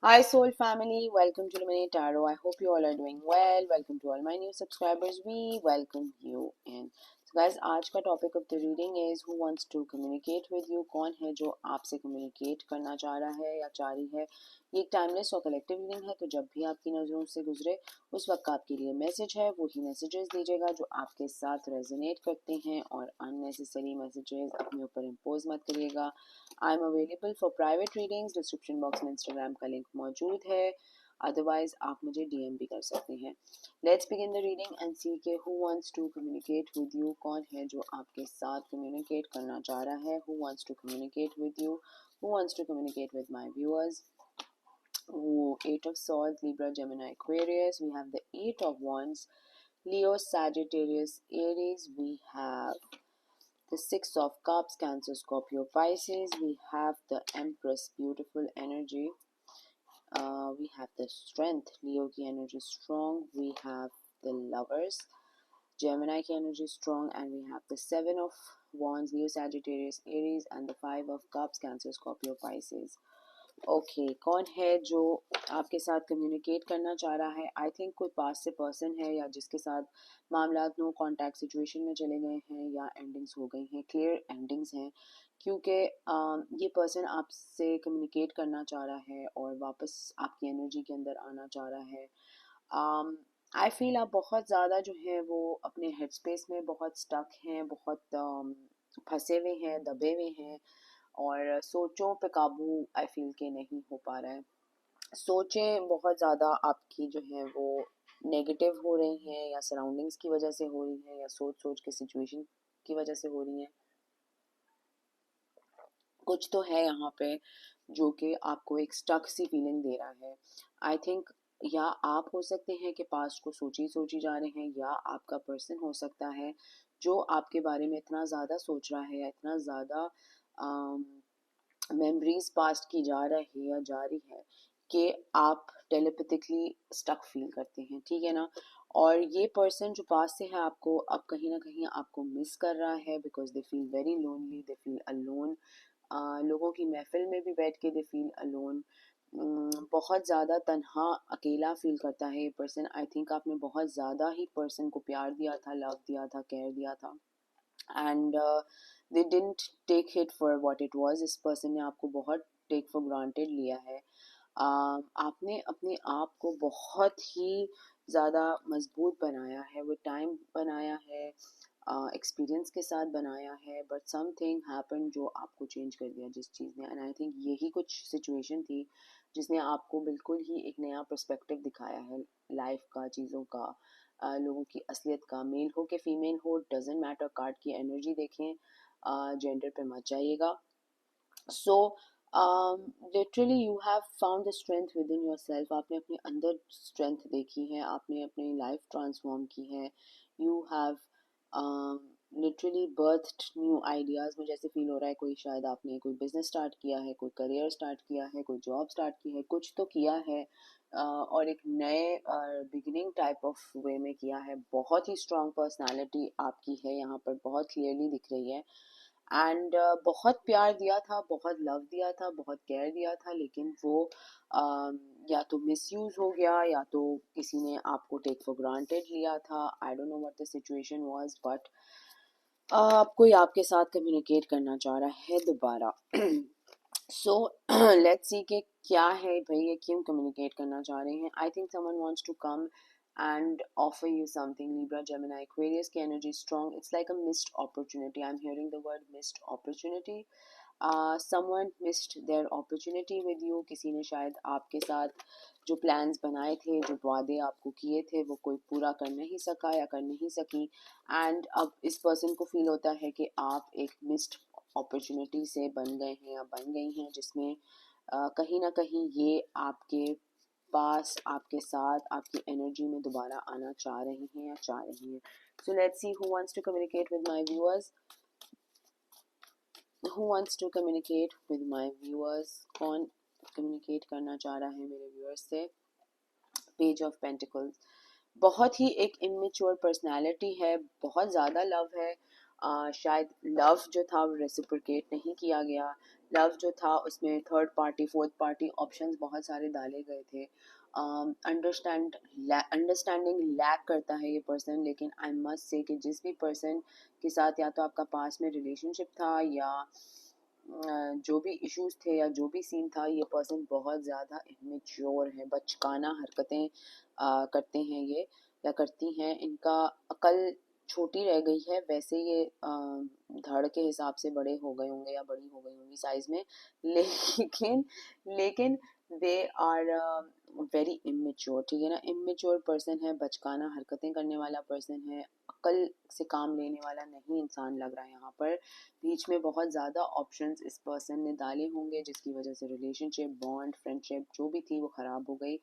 Hi, Soul family. Welcome to Luminate Tarot. I hope you all are doing well. Welcome to all my new subscribers. We welcome you in. So, guys, आज का topic of the reading is who wants to communicate with you. कौन है जो आपसे communicate करना चाह रहा है या चाह रही है. ये एक टाइमलेस और कलेक्टिव रीडिंग है, तो जब भी आपकी नज़रों से गुजरे उस वक्त आपके लिए मैसेज है वही मैसेजेस दीजिएगा जो आपके साथ रेजोनेट करते हैं, और अननेसेसरी मैसेजेस अपने ऊपर इम्पोज मत करिएगा. I am available for private readings. Description box में इंस्टाग्राम का लिंक मौजूद है. अदरवाइज आप मुझे डीएम भी कर सकते हैं. Let's begin the reading and see के who wants to communicate with you. कौन है जो आपके साथ कम्युनिकेट करना चाह रहा है. Who wants to communicate with you. Who wants to communicate with my viewers. Eight of Swords, Libra, Gemini, Aquarius. We have the Eight of Wands, Leo, Sagittarius, Aries. We have the Six of Cups, Cancer, Scorpio, Pisces. We have the Empress, beautiful energy. We have the Strength, Leo की energy strong. We have the Lovers, Gemini की energy strong. And we have the Seven of Wands, Leo, Sagittarius, Aries. And the Five of Cups, Cancer, Scorpio, Pisces. Okay कौन है जो आपके साथ communicate करना चाह रहा है. आई थिंक कोई पास से पर्सन है या जिसके साथ मामला नो कांटेक्ट सिचुएशन में चले गए हैं या एंडिंग्स हो गई हैं, क्लियर एंडिंग्स हैं, क्योंकि ये पर्सन आपसे कम्युनिकेट करना चाह रहा है और वापस आपकी एनर्जी के अंदर आना चाह रहा है. आई फील आप बहुत ज़्यादा जो है वो अपने हेड स्पेस में बहुत स्टक हैं, बहुत फंसे हुए हैं, दबे हुए हैं, और सोचों पे काबू आई फील के नहीं हो पा रहा है. सोचें बहुत ज़्यादा आपकी जो है वो नेगेटिव हो रही हैं, या सराउंडिंग्स की वजह से हो रही हैं, या सोच सोच के सिचुएशन की वजह से हो रही हैं. कुछ तो है यहाँ पे जो कि आपको एक स्टक सी फीलिंग दे रहा है. आई थिंक या आप हो सकते हैं कि पास्ट को सोची सोची जा रहे हैं, या आपका पर्सन हो सकता है जो आपके बारे में इतना ज़्यादा सोच रहा है या इतना ज़्यादा मेमोरीज पास्ट की जा रही है या जा रही है कि आप टेलीपैथिकली स्टक फील करते हैं, ठीक है ना. और ये पर्सन जो पास से है आपको अब कहीं ना कहीं आपको मिस कर रहा है, because they feel very lonely, they feel alone. लोगों की महफिल में भी बैठ के दे फील अलोन. बहुत ज़्यादा तन्हा अकेला फील करता है ये पर्सन. आई थिंक आपने बहुत ज़्यादा ही पर्सन को प्यार दिया था, लव दिया था, केयर दिया था, and they didn't take it for what it was. इस पर्सन ने आपको बहुत टेक फॉर ग्रांटेड लिया है. आपने अपने आप को बहुत ही ज़्यादा मजबूत बनाया है, वो टाइम बनाया है, एक्सपीरियंस के साथ बनाया है, बट समथिंग हैपन जो आपको चेंज कर दिया जिस चीज़ ने. एंड आई थिंक यही कुछ सिचुएशन थी जिसने आपको बिल्कुल ही एक नया पर्सपेक्टिव दिखाया है लाइफ का, चीज़ों का, लोगों की असलियत का. मेल हो कि फीमेल हो, डजेंट मैटर. कार्ड की एनर्जी देखें, जेंडर पे मत जाइएगा. So literally you have found the strength with in your self. आपने अपने अंदर स्ट्रेंथ देखी है, आपने अपनी लाइफ ट्रांसफॉर्म की है. You have literally birthed new ideas. मुझे ऐसे फील हो रहा है कोई शायद आपने कोई बिजनेस स्टार्ट किया है, कोई करियर स्टार्ट किया है, कोई जॉब स्टार्ट की है, कुछ तो किया है, और एक नए बिगिनिंग टाइप ऑफ वे में किया है. बहुत ही स्ट्रॉन्ग पर्सनालिटी आपकी है यहाँ पर, बहुत क्लियरली दिख रही है. एंड बहुत प्यार दिया था, बहुत लव दिया था, बहुत केयर दिया था, लेकिन वो या तो मिसयूज हो गया या तो किसी ने आपको टेक फॉर ग्रांटेड लिया था. I don't know what the situation was, but अब कोई आपके साथ कम्युनिकेट करना चाह रहा है दोबारा. सो लेट्स सी कि क्या है भाई, ये क्यों कम्युनिकेट करना चाह रहे हैं. I think someone wants to come and offer you something. Libra, Gemini, Aquarius की energy strong. It's like a missed opportunity. I'm hearing the word missed opportunity. Someone missed their opportunity with you. किसी ने शायद आपके साथ जो plans बनाए थे, जो वादे आपको किए थे, वो कोई पूरा कर नहीं सका या कर नहीं सकी. एंड अब इस पर्सन को फील होता है कि आप एक मिस्ड अपॉर्चुनिटी से बन गए हैं या बन गई हैं, जिसमें कहीं ना कहीं ये आपके पास, आपके साथ, आपकी एनर्जी में दोबारा आना चाह रहे हैं या चाह रही हैं. So let's see who wants to communicate with my viewers. Who wants to communicate with my viewers. कौन कम्युनिकेट करना चाह रहा है मेरे व्यूअर्स से. Page of pentacles. बहुत ही एक इमेच्योर पर्सनालिटी है, बहुत ज़्यादा लव है, शायद लव जो था वो रेसिप्रोकेट नहीं किया गया, लव जो था उसमें third party fourth party options बहुत सारे डाले गए थे। अंडरस्टैंडिंग लैक करता है ये पर्सन, लेकिन आई मस्ट से कि जिस भी पर्सन के साथ या तो आपका पास में रिलेशनशिप था या जो भी इश्यूज थे या जो भी सीन था, ये पर्सन बहुत ज़्यादा इमेच्योर है, बचकाना हरकतें करते हैं ये या करती हैं। इनका अकल छोटी रह गई है, वैसे ये धड़ के हिसाब से बड़े हो गए होंगे या बड़ी हो गई होंगी साइज में, लेकिन लेकिन दे आर वेरी इमेच्योर, ठीक है ना। इमेच्योर पर्सन है, बचकाना हरकतें करने वाला पर्सन है, अकल से काम लेने वाला नहीं इंसान लग रहा है यहाँ पर। बीच में बहुत ज़्यादा ऑप्शंस इस पर्सन ने डाले होंगे जिसकी वजह से रिलेशनशिप बॉन्ड फ्रेंडशिप जो भी थी वो ख़राब हो गई।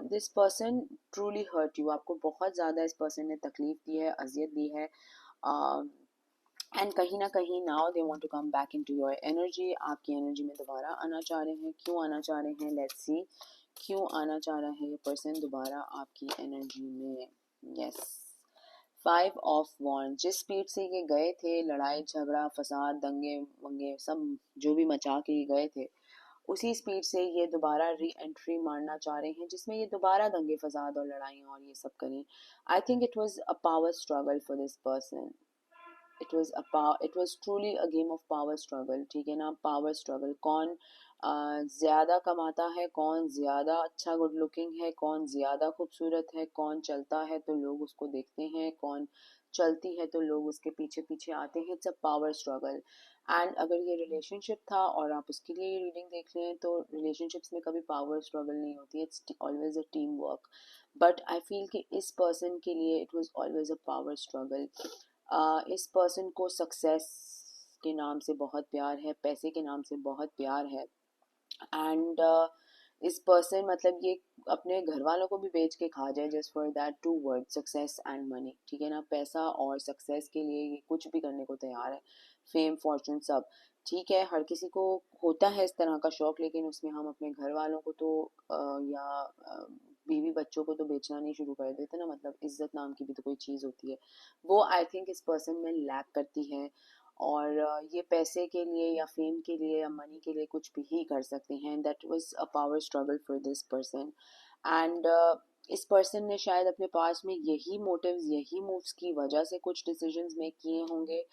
This person truly hurt you, आपको बहुत ज़्यादा इस पर्सन ने तकलीफ दी है, अजियत दी है। एंड कहीं ना कहीं now they want to come back into your energy, आपकी एनर्जी में दोबारा आना चाह रहे हैं। क्यों आना चाह रहे हैं, लेट्स सी क्यों आना चाह रहा है ये पर्सन दोबारा आपकी एनर्जी में। यस, 5 ऑफ वॉन्ड, जिस स्पीड से ये गए थे, लड़ाई झगड़ा फसाद दंगे वंगे सब जो भी मचा के ये गए थे, उसी स्पीड से ये दोबारा री एंट्री मारना चाह रहे हैं जिसमें ये दोबारा दंगे फसाद और लड़ाइयाँ और ये सब करें। I think it was a power struggle for this person, it was truly a game of power struggle, ठीक है ना। पावर स्ट्रगल, कौन ज़्यादा कमाता है, कौन ज़्यादा अच्छा गुड लुकिंग है, कौन ज़्यादा खूबसूरत है, कौन चलता है तो लोग उसको देखते हैं, कौन चलती है तो लोग उसके पीछे पीछे आते हैं। It's a power struggle. And अगर ये रिलेशनशिप था और आप उसके लिए ये रीडिंग देख लें तो रिलेशनशिप्स में कभी पावर स्ट्रगल नहीं होती, it's always a team work. But I feel कि इस पर्सन के लिए it was always a power struggle. इस पर्सन को सक्सेस के नाम से बहुत प्यार है, पैसे के नाम से बहुत प्यार है। एंड इस पर्सन मतलब ये अपने घर वालों को भी बेच के खा जाए just for that two word, success and money, ठीक है ना। पैसा और सक्सेस के लिए ये कुछ भी करने को तैयार है, फेम फॉर्चून सब ठीक है, हर किसी को होता है इस तरह का शौक, लेकिन उसमें हम अपने घर वालों को तो या बीवी बच्चों को तो बेचना नहीं शुरू कर देते ना, मतलब इज्जत नाम की भी तो कोई चीज़ होती है, वो आई थिंक इस पर्सन में लैक करती है। और ये पैसे के लिए या फेम के लिए या मनी के लिए कुछ भी ही कर सकते हैं। That was a power struggle for this person. And इस पर्सन ने शायद अपने पास में यही मोटिव्स यही मूव्स की वजह से कुछ डिसीजंस मेक किए होंगे।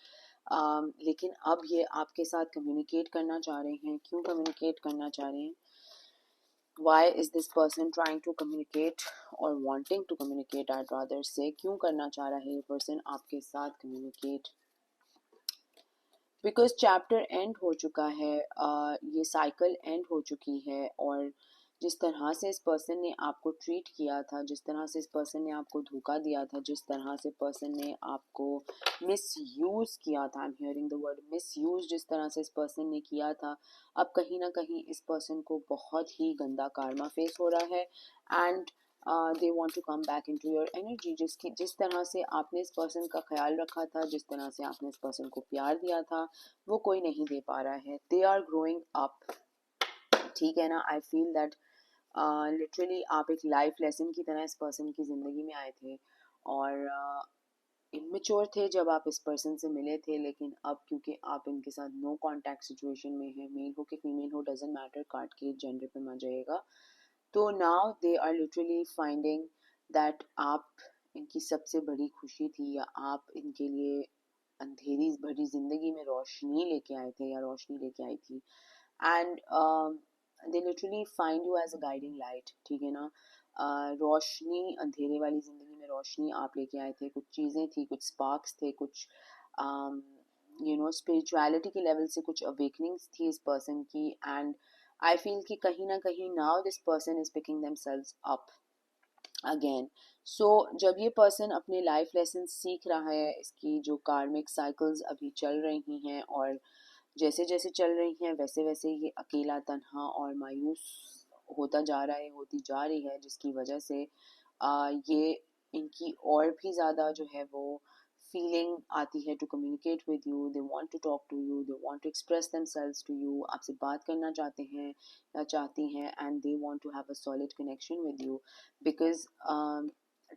लेकिन अब ये आपके साथ कम्युनिकेट करना चाह रहे हैं। क्यों कम्युनिकेट करना चाह रहे हैं, why is this person trying to communicate or wanting to communicate, I'd rather say, क्यों करना चाह रहा है ये पर्सन आपके साथ कम्युनिकेट। बिकॉज चैप्टर एंड हो चुका है, ये साइकिल एंड हो चुकी है, और जिस तरह से इस पर्सन ने आपको ट्रीट किया था, जिस तरह से इस पर्सन ने आपको धोखा दिया था, जिस तरह से पर्सन ने आपको मिस यूज़ किया था, I am hearing the word miss use, जिस तरह से इस पर्सन ने किया था, अब कहीं ना कहीं इस पर्सन को बहुत ही गंदा कार्मा फेस हो रहा है। And they want to come back into your energy. जिस तरह से आपने इस पर्सन का ख्याल रखा था, जिस तरह से आपने इस पर्सन को प्यार दिया था, वो कोई नहीं दे पा रहा है। दे आर ग्रोइंग अप, ठीक है ना। आई फील दैट लिटरली आप एक लाइफ लेसन की तरह इस पर्सन की ज़िंदगी में आए थे और इमेच्योर थे जब आप इस पर्सन से मिले थे, लेकिन अब क्योंकि आप इनके साथ नो कांटेक्ट सिचुएशन में हैं, मेल हो कि फीमेल हो डजेंट मैटर, काट के जेंडर पे मर जाएगा, तो now they are literally finding that आप इनकी सबसे बड़ी खुशी थी, या आप इनके लिए अंधेरी भरी जिंदगी में रोशनी लेके आए थे या रोशनी लेके आई थी। And they literally find you as a guiding light, ठीक है ना। रोशनी, अंधेरे वाली जिंदगी में रोशनी आप लेके आए थे, कुछ चीज़ें थी, कुछ स्पार्क्स थे, कुछ स्पिरिचुअलिटी के लेवल से कुछ अवेकनिंग्स थी इस पर्सन की। एंड आई फील कि कहीं ना कहीं now this person is picking themselves up again. So जब ये पर्सन अपने लाइफ लेसन सीख रहा है, इसकी जो कार्मिक साइकिल्स अभी चल रही हैं और जैसे जैसे चल रही हैं वैसे वैसे ये अकेला तन्हा और मायूस होता जा रहा है, होती जा रही है, जिसकी वजह से ये इनकी और भी ज़्यादा जो है वो फीलिंग आती है to communicate with you, they want to talk to you, they want to express themselves to you, आपसे बात करना चाहते हैं या चाहती हैं, and they want to have a solid connection with you. Because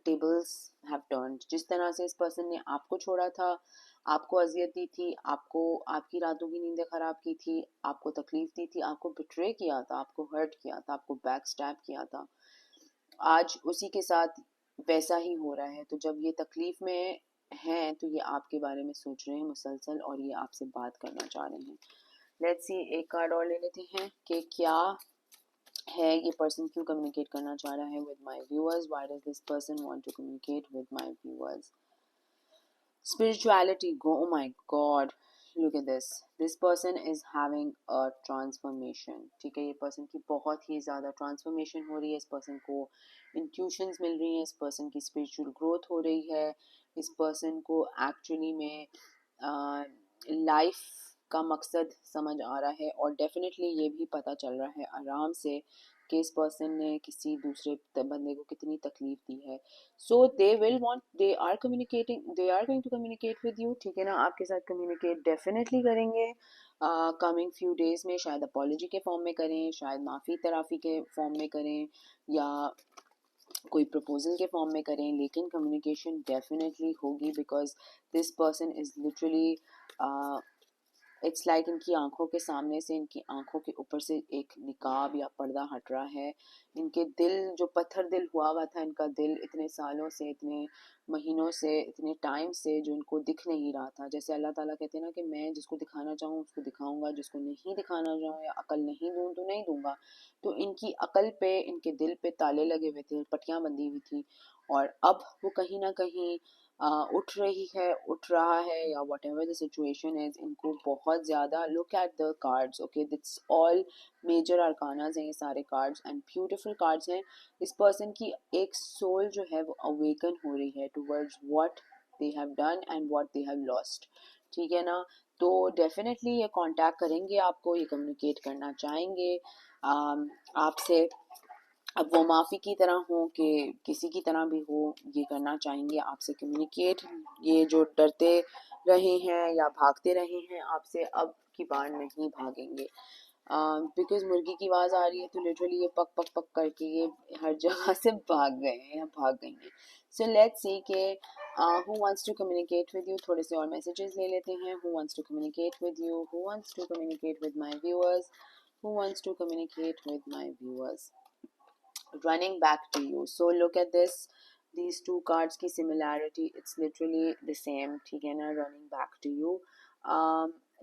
tables have turned. जिस तरह से इस पर्सन ने आपको छोड़ा था, आपको अजियत दी थी, आपको आपकी रातों की नींदें खराब की थी, आपको तकलीफ दी थी, आपको बिट्रे किया था, आपको हर्ट किया था, आपको बैक स्टैब किया था, आज उसी के साथ वैसा ही हो रहा है। तो जब ये तकलीफ में हैं तो ये आपके बारे में सोच रहे हैं मुसलसल और ये आपसे बात करना चाह रहे हैं। लेट्स सी, एक कार्ड और ले लेते हैं कि क्या है ये पर्सन क्यों कम्युनिकेट करना चाह रहा है with my viewers. Why does this person want to communicate with my viewers. Spirituality, go, oh my god, look at this person is having a transformation। ठीक है, ये पर्सन की बहुत ही ज़्यादा ट्रांसफॉर्मेशन हो रही है, इस पर्सन को इंट्यूशंस मिल रही हैं, इस पर्सन की स्पिरिचुअल ग्रोथ हो रही है, इस पर्सन को एक्चुअली में लाइफ का मकसद समझ आ रहा है और डेफिनेटली ये भी पता चल रहा है आराम से कि इस पर्सन ने किसी दूसरे बंदे को कितनी तकलीफ दी है। So they will want, they are communicating, they are going to communicate with you. ठीक है ना, आपके साथ कम्युनिकेट डेफिनेटली करेंगे कमिंग फ्यू डेज में। शायद अपॉलॉजी के फॉर्म में करें, शायद माफ़ी तराफ़ी के फॉर्म में करें, या कोई प्रपोजल के फॉर्म में करें, लेकिन कम्युनिकेशन डेफिनेटली होगी because this person is literally it's like इनकी आंखों के सामने से, इनकी आंखों के ऊपर से एक निकाब या पर्दा हट रहा है। इनके दिल, जो पत्थर दिल हुआ था इनका दिल इतने सालों से, इतने महीनों से, इतने टाइम से, जो इनको दिख नहीं रहा था। जैसे अल्लाह ताला कहते हैं ना कि मैं जिसको दिखाना चाहूँ उसको दिखाऊंगा, जिसको नहीं दिखाना चाहूँ या अकल नहीं दूँ तो नहीं दूंगा। तो इनकी अकल पे, इनके दिल पे ताले लगे हुए थे, पट्टियाँ बंधी हुई थी, और अब वो कहीं ना कहीं उठ रही है, उठ रहा है, या whatever the situation is. इनको बहुत ज़्यादा, look at the cards, okay, that's all major arcanas हैं ये सारे कार्ड्स एंड ब्यूटिफुल कार्ड्स हैं। इस पर्सन की एक सोल जो है वो अवेकन हो रही है towards what they have done and what they have lost. ठीक है ना, तो डेफिनेटली ये कांटेक्ट करेंगे आपको, ये कम्युनिकेट करना चाहेंगे आपसे। अब वो माफ़ी की तरह हो कि किसी की तरह भी हो, ये करना चाहेंगे आपसे कम्युनिकेट। ये जो डरते रहे हैं या भागते रहे हैं आपसे, अब की बार नहीं भागेंगे। बिकॉज मुर्गी की आवाज़ आ रही है तो लिटरली ये पक पक पक करके ये हर जगह से भाग गए हैं या भाग गई हैं। सो लेट्स सी के who wants to communicate with you. थोड़े से और मैसेजेस ले लेते हैं। Who wants to communicate with you, who wants to communicate with my viewers, who wants to communicate with my viewers. Running back to you, so look at this, these two cards की similarity, it's literally the same। ठीक है ना, running back to you,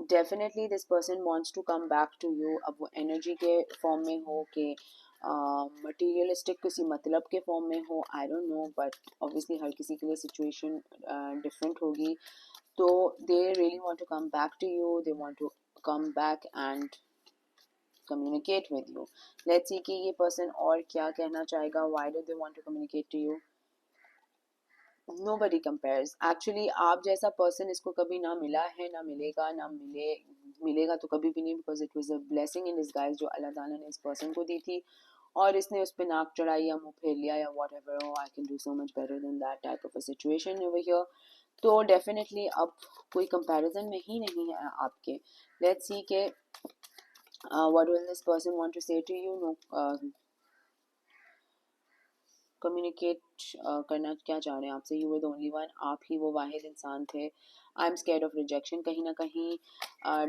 definitely this person wants to come back to you। अब वो energy के form में हो कि materialistic किसी मतलब के form में हो, I don't know, but obviously हर किसी के लिए situation different होगी। तो they really want to come back to you, they want to come back and communicate with you। Let's see कि ये person और क्या कहना चाहेगा। Why do they want to communicate to you? Nobody compares। Actually आप जैसा person इसको कभी ना मिला है, ना मिलेगा, ना मिलेगा तो कभी भी नहीं, because it was a blessing in disguise जो अल्लाह ताला ने इस person को दी थी, और इसने उस पर नाक चढ़ाई या मुँह फेर लिया या whatever, oh I can do so much better than that type of a situation over here। तो definitely अब कोई comparison में ही नहीं है आपके। Let's see के what will this person want to say to you? No, communicate करना क्या चाह रहे हैं आपसे। You were the only one, आप ही वो वाहिद इंसान थे। I am scared of rejection, कहीं ना कहीं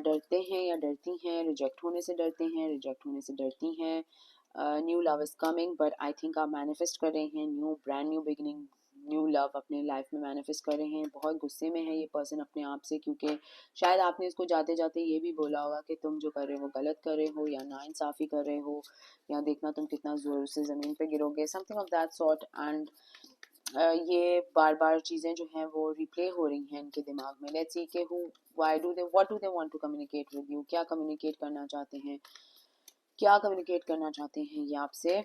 डरते हैं या डरती हैं, रिजेक्ट होने से डरते हैं, रिजेक्ट होने से डरती हैं। New love is coming, but I think आप मैनिफेस्ट कर रहे हैं new, brand new beginning, new love अपने लाइफ में मैनिफेस्ट कर रहे हैं। बहुत गुस्से में है ये पर्सन अपने आप से, क्योंकि शायद आपने इसको जाते जाते ये भी बोला होगा कि तुम जो कर रहे हो वो गलत कर रहे हो, या नाइंसाफ़ी कर रहे हो, या देखना तुम कितना ज़ोर से ज़मीन पे गिरोगे, something of that sort. And ये बार बार चीज़ें जो हैं वो रिप्ले हो रही हैं इनके दिमाग में। लेट्स सी के who, what do they want to communicate with you. क्या कम्युनिकेट करना चाहते हैं, क्या कम्युनिकेट करना चाहते हैं ये आपसे।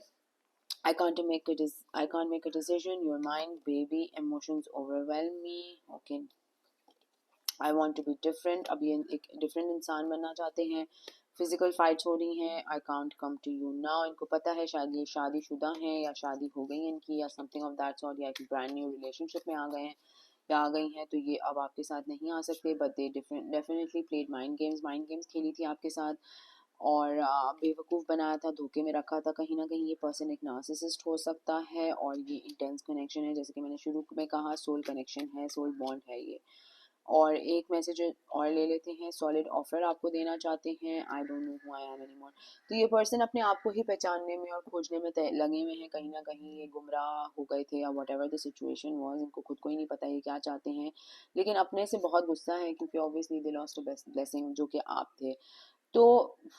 I can't make a decision, your mind baby, emotions overwhelm me, okay, I want to be different। अब ये एक डिफरेंट इंसान बनना चाहते हैं। फिजिकल फाइट्स हो रही हैं, I can't come to you now. इनको पता है शायद ये शादीशुदा हैं या शादी हो गई इनकी, या समथिंग ऑफ दैट सॉर्ट, या एक ब्रांड न्यू रिलेशनशिप में आ गए हैं या आ गई हैं, तो ये अब आपके साथ नहीं आ सकते। But they definitely played mind games खेली थी आपके साथ। और बेवकूफ़ बनाया था, धोखे में रखा था। कहीं ना कहीं ये पर्सन एक नार्सिसिस्ट हो सकता है और ये इंटेंस कनेक्शन है, जैसे कि मैंने शुरू में कहा, सोल कनेक्शन है, सोल बॉन्ड है ये। और एक मैसेज और ले लेते हैं, सॉलिड ऑफर आपको देना चाहते हैं, I don't know who I am any more. तो ये पर्सन अपने आप को ही पहचानने में और खोजने में लगे हुए हैं, कहीं ना कहीं ये गुमराह हो गए थे या whatever the situation was, इनको खुद को ही नहीं पता ये क्या चाहते हैं, लेकिन अपने से बहुत गुस्सा है क्योंकि obviously they lost a blessing जो कि आप थे। तो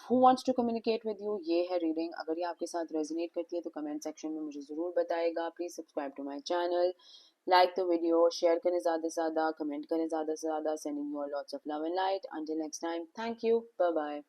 who wants to communicate with you, ये है रीडिंग। अगर ये आपके साथ रेजोनेट करती है तो कमेंट सेक्शन में मुझे ज़रूर बताएगा। Please subscribe to my channel, like the video, share करें ज़्यादा से ज़्यादा, कमेंट करें ज़्यादा से ज़्यादा। Sending you lots of love and light. Until next time, thank you, bye bye.